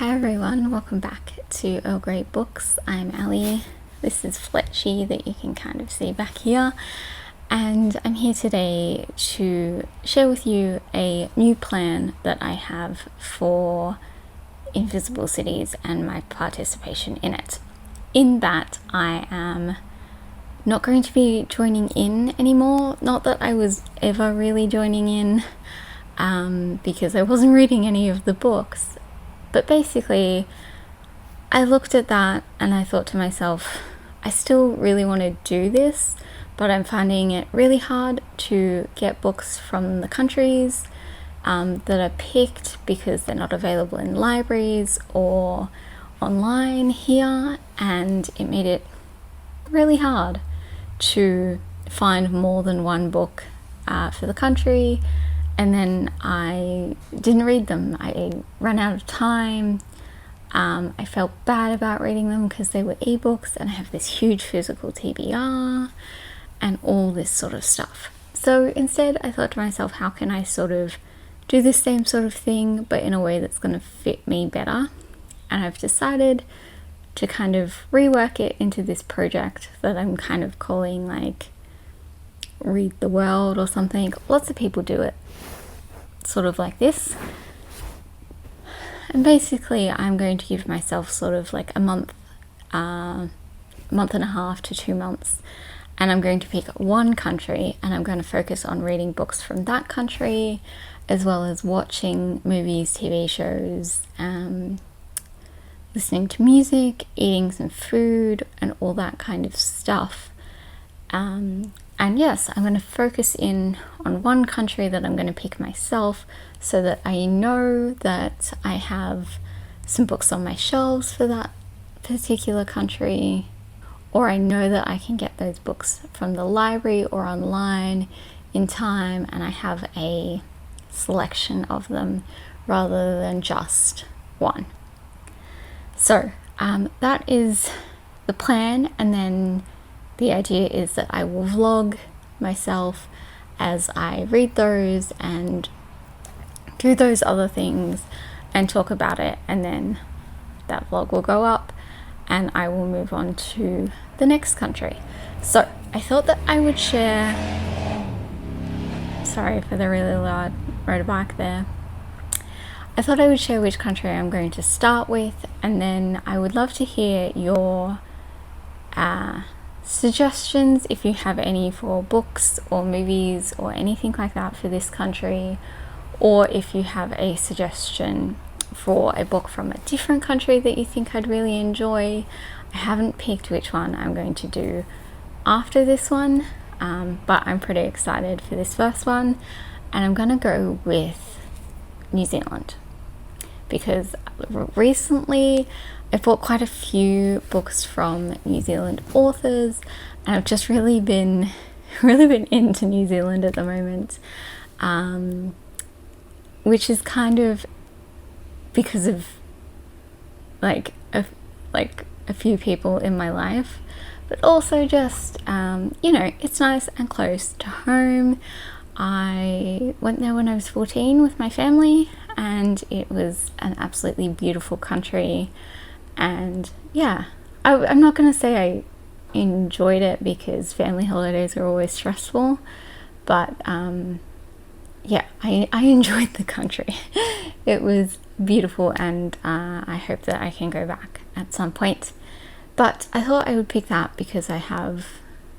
Hi everyone, welcome back to Earl Grey Books. I'm Ali. This is Fletchy that you can kind of see back here, and I'm here today to share with you a new plan that I have for Invisible Cities and my participation in it. In that I am not going to be joining in anymore. Not that I was ever really joining in, because I wasn't reading any of the books. But basically, I looked at that and I thought to myself, I still really want to do this, but I'm finding it really hard to get books from the countries that are picked because they're not available in libraries or online here, and it made it really hard to find more than one book for the country. And then I didn't read them. I ran out of time. I felt bad about reading them because they were ebooks and I have this huge physical TBR and all this sort of stuff. So instead I thought to myself, how can I sort of do the same sort of thing but in a way that's going to fit me better? And I've decided to kind of rework it into this project that I'm kind of calling like Read the World or something. Lots of people do it sort of like this, and basically I'm going to give myself sort of like a month and a half to 2 months, and I'm going to pick one country and I'm going to focus on reading books from that country, as well as watching movies, TV shows, listening to music, eating some food and all that kind of stuff. And yes, I'm going to focus in on one country that I'm going to pick myself, so that I know that I have some books on my shelves for that particular country, or I know that I can get those books from the library or online in time, and I have a selection of them rather than just one. So that is the plan, and then the idea is that I will vlog myself as I read those and do those other things and talk about it, and then that vlog will go up and I will move on to the next country. So I thought that I would share, sorry for the really loud motorbike there. I thought I would share which country I'm going to start with, and then I would love to hear your suggestions if you have any for books or movies or anything like that for this country, or if you have a suggestion for a book from a different country that you think I'd really enjoy. I haven't picked which one I'm going to do after this one, but I'm pretty excited for this first one, and I'm gonna go with New Zealand because recently I bought quite a few books from New Zealand authors, and I've just really been into New Zealand at the moment, which is kind of because of like a few people in my life, but also just it's nice and close to home. I went there when I was 14 with my family, and it was an absolutely beautiful country. And yeah, I'm not going to say I enjoyed it because family holidays are always stressful, but yeah, I enjoyed the country. It was beautiful, and I hope that I can go back at some point. But I thought I would pick that because I have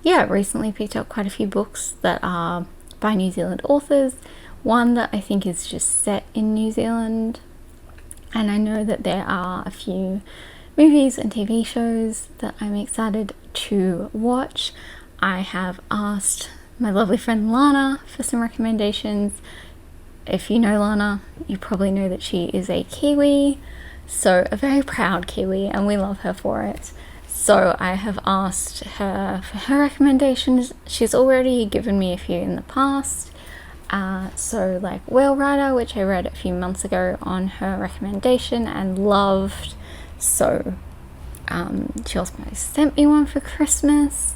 recently picked up quite a few books that are by New Zealand authors. One that I think is just set in New Zealand, and I know that there are a few movies and TV shows that I'm excited to watch. I have asked my lovely friend Lana for some recommendations. If you know Lana, you probably know that she is a Kiwi, so a very proud Kiwi, and we love her for it. So I have asked her for her recommendations. She's already given me a few in the past. So like Whale Rider, which I read a few months ago on her recommendation and loved. So she also sent me one for Christmas,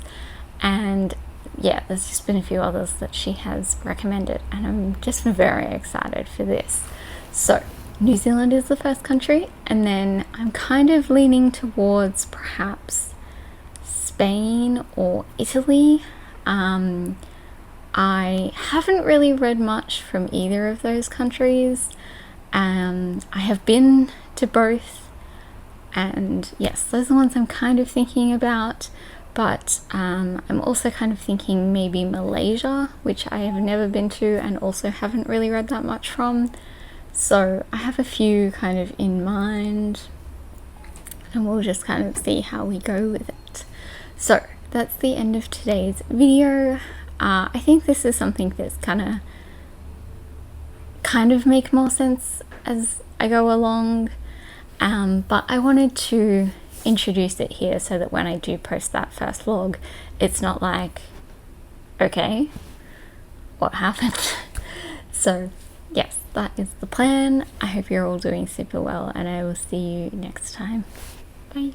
and yeah, there's just been a few others that she has recommended, and I'm just very excited for this. So New Zealand is the first country, and then I'm kind of leaning towards perhaps Spain or Italy. I haven't really read much from either of those countries. I have been to both, and yes, those are the ones I'm kind of thinking about. But I'm also kind of thinking maybe Malaysia, which I have never been to and also haven't really read that much from. So I have a few kind of in mind, and we'll just kind of see how we go with it. So that's the end of today's video. I think this is something that's kind of make more sense as I go along, but I wanted to introduce it here so that when I do post that first vlog, it's not like, okay, what happened? So yes, that is the plan. I hope you're all doing super well, and I will see you next time. Bye.